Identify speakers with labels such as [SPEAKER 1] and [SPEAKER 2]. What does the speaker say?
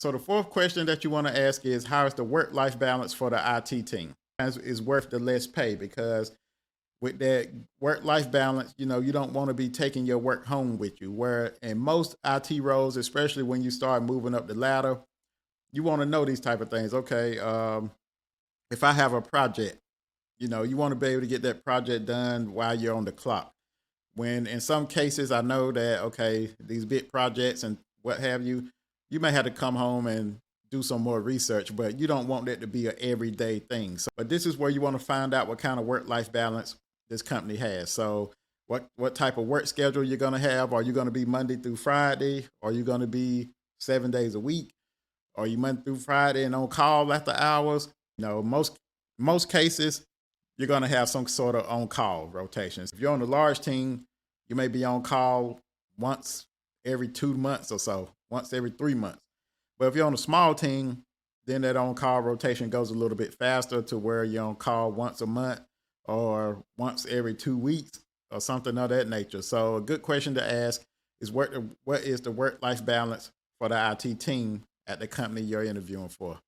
[SPEAKER 1] So the fourth question that you want to ask is, how is the work-life balance for the IT team? Is worth the less pay because with that work-life balance, you don't want to be taking your work home with you. Where in most IT roles, especially when you start moving up the ladder, you want to know these type of things. Okay, if I have a project, you want to be able to get that project done while you're on the clock. When in some cases, I know that okay, these big projects and what have you, you may have to come home and do some more research, but you don't want that to be an everyday thing. So, but this is where you want to find out what kind of work-life balance this company has. So, what type of work schedule you're going to have? Are you going to be Monday through Friday? Are you going to be 7 days a week? Are you Monday through Friday and on call after hours? Most cases you're going to have some sort of on call rotations. If you're on a large team, you may be on call once every 2 months or so, once every 3 months. But if you're on a small team, then that on call rotation goes a little bit faster to where you're on call once a month or once every 2 weeks or something of that nature. So a good question to ask is what is the work life balance for the IT team at the company you're interviewing for?